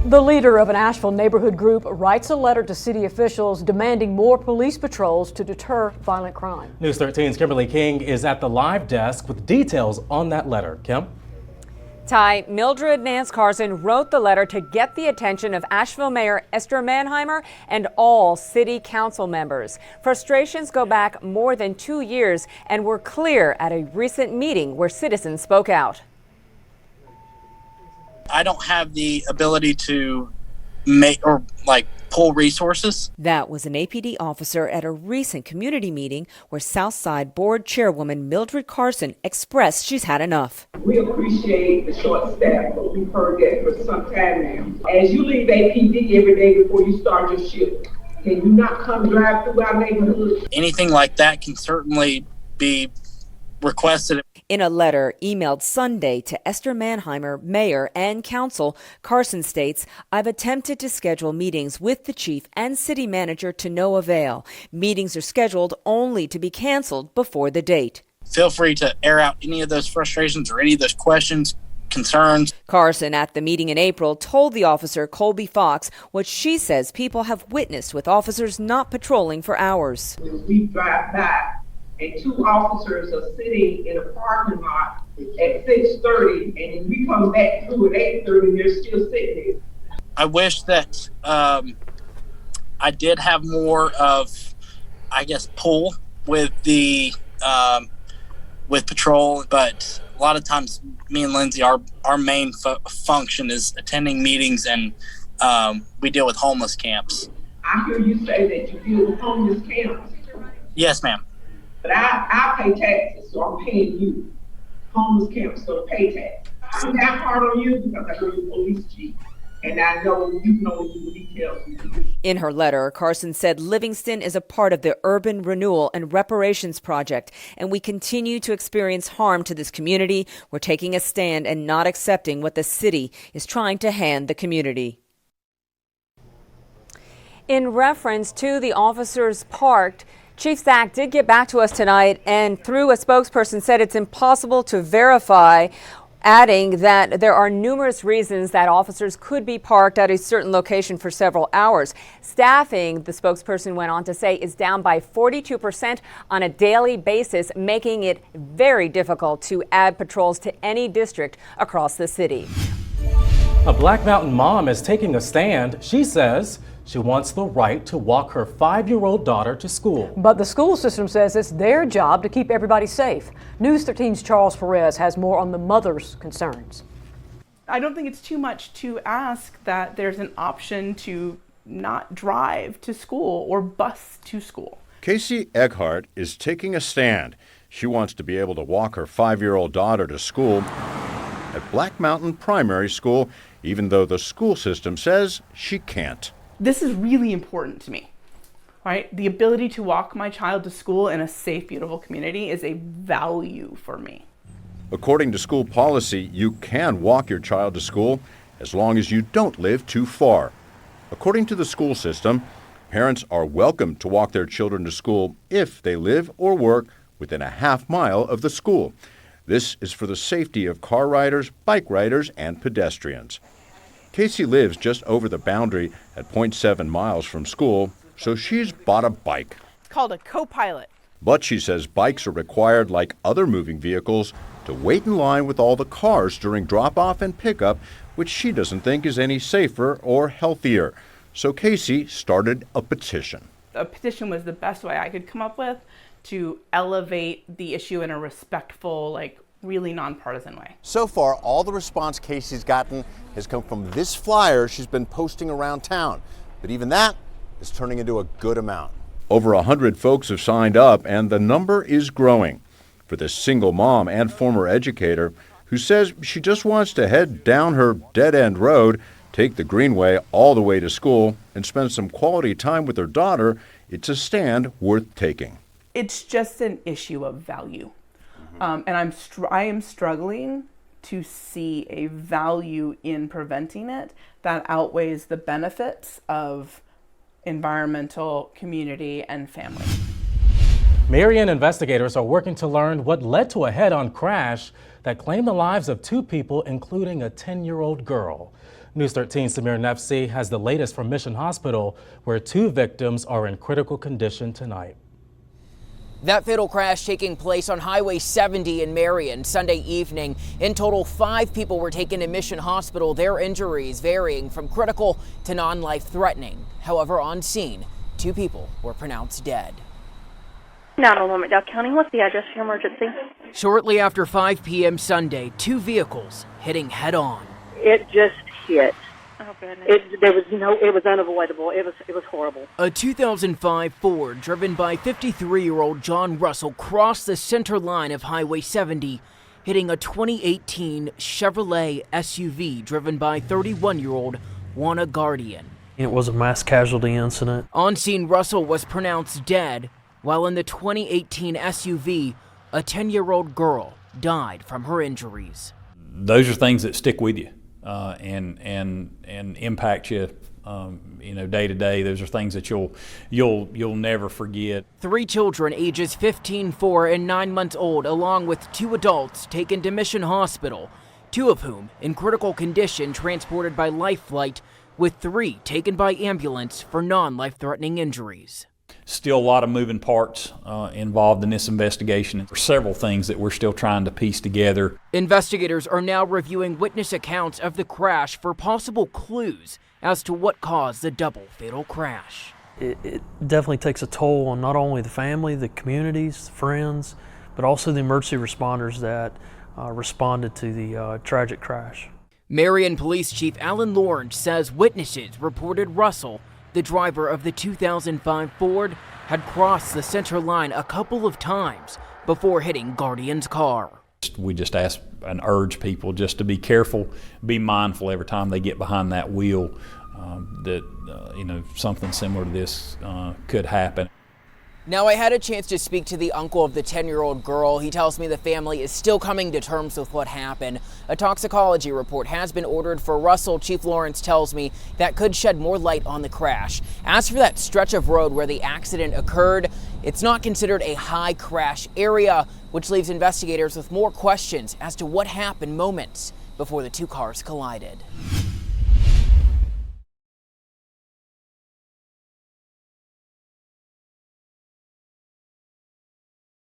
The leader of an Asheville neighborhood group writes a letter to city officials demanding more police patrols to deter violent crime. News 13's Kimberly King is at the live desk with details on that letter. Kim? Ty, Mildred Nance-Carson wrote the letter to get the attention of Asheville Mayor Esther Manheimer and all city council members. Frustrations go back more than 2 years and were clear at a recent meeting where citizens spoke out. I don't have the ability to pull resources. That was an APD officer at a recent community meeting where Southside Board Chairwoman Mildred Carson expressed she's had enough. We appreciate the short staff, but we've heard that for some time now. As you leave APD every day before you start your shift, can you not come drive through our neighborhood? Anything like that can certainly be requested. In a letter emailed Sunday to Esther Manheimer, mayor and council, Carson states, "I've attempted to schedule meetings with the chief and city manager to no avail. Meetings are scheduled only to be canceled before the date." Feel free to air out any of those frustrations or any of those questions, concerns. Carson, at the meeting in April, told the officer, Colby Fox, what she says people have witnessed with officers not patrolling for hours. We drive by and two officers are sitting in a parking lot at 6:30, and then we come back through at 8:30 and they're still sitting there. I wish that I did have more of, pull with the with patrol, but a lot of times me and Lindsay, our main function is attending meetings, and we deal with homeless camps. I hear you say that you deal with homeless camps. Yes, ma'am. But I pay taxes, so I'm paying you. Homeless camps don't pay tax. I'm that hard on you because I know you're police chief, and I know you know the details. In her letter, Carson said Livingston is a part of the Urban Renewal and Reparations Project, and we continue to experience harm to this community. We're taking a stand and not accepting what the city is trying to hand the community. In reference to the officers parked, Chief Zach did get back to us tonight and through a spokesperson said it's impossible to verify, adding that there are numerous reasons that officers could be parked at a certain location for several hours. Staffing, the spokesperson went on to say, is down by 42% on a daily basis, making it very difficult to add patrols to any district across the city. A Black Mountain mom is taking a stand. She says she wants the right to walk her 5-year-old daughter to school. But the school system says it's their job to keep everybody safe. News 13's Charles Perez has more on the mother's concerns. I don't think it's too much to ask that there's an option to not drive to school or bus to school. Casey Eckhart is taking a stand. She wants to be able to walk her 5-year-old daughter to school at Black Mountain Primary School, even though the school system says she can't. This is really important to me, right? The ability to walk my child to school in a safe, beautiful community is a value for me. According to school policy, you can walk your child to school as long as you don't live too far. According to the school system, parents are welcome to walk their children to school if they live or work within a half mile of the school. This is for the safety of car riders, bike riders, and pedestrians. Casey lives just over the boundary at 0.7 miles from school, so she's bought a bike. It's called a co-pilot. But she says bikes are required, like other moving vehicles, to wait in line with all the cars during drop-off and pickup, which she doesn't think is any safer or healthier. So Casey started a petition. A petition was the best way I could come up with to elevate the issue in a respectful, really nonpartisan way. So far, all the response Casey's gotten has come from this flyer she's been posting around town. But even that is turning into a good amount. Over 100 folks have signed up, and the number is growing. For this single mom and former educator who says she just wants to head down her dead-end road, take the Greenway all the way to school, and spend some quality time with her daughter, it's a stand worth taking. It's just an issue of value. And I am struggling to see a value in preventing it that outweighs the benefits of environmental, community, and family. Marion investigators are working to learn what led to a head-on crash that claimed the lives of 2 people, including a 10-year-old girl. News 13's Samir Nefsi has the latest from Mission Hospital, where 2 victims are in critical condition tonight. That fatal crash taking place on Highway 70 in Marion Sunday evening. In total, 5 people were taken to Mission Hospital, their injuries varying from critical to non-life-threatening. However, on scene, 2 people were pronounced dead. 911 McDowell County, what's the address for your emergency? Shortly after 5 p.m. Sunday, 2 vehicles hitting head-on. It just hit. Oh, goodness. It was unavoidable. It was horrible. A 2005 Ford driven by 53-year-old John Russell crossed the center line of Highway 70, hitting a 2018 Chevrolet SUV driven by 31-year-old Juana Guardian. It was a mass casualty incident. On scene, Russell was pronounced dead, while in the 2018 SUV, a 10-year-old girl died from her injuries. Those are things that stick with you and impact you, day to day. Those are things that you'll never forget. 3 children ages 15, 4, and 9 months old, along with 2 adults taken to Mission Hospital, 2 of whom in critical condition transported by life flight, with 3 taken by ambulance for non-life-threatening injuries. Still a lot of moving parts involved in this investigation. There are several things that we're still trying to piece together. Investigators are now reviewing witness accounts of the crash for possible clues as to what caused the double fatal crash. It definitely takes a toll on not only the family, the communities, friends, but also the emergency responders that responded to the tragic crash. Marion Police Chief Alan Lawrence says witnesses reported Russell, the driver of the 2005 Ford, had crossed the center line a couple of times before hitting Guardian's car. We just ask and urge people just to be careful, be mindful every time they get behind that wheel that something similar to this could happen. Now, I had a chance to speak to the uncle of the 10-year-old girl. He tells me the family is still coming to terms with what happened. A toxicology report has been ordered for Russell. Chief Lawrence tells me that could shed more light on the crash. As for that stretch of road where the accident occurred, it's not considered a high crash area, which leaves investigators with more questions as to what happened moments before the 2 cars collided.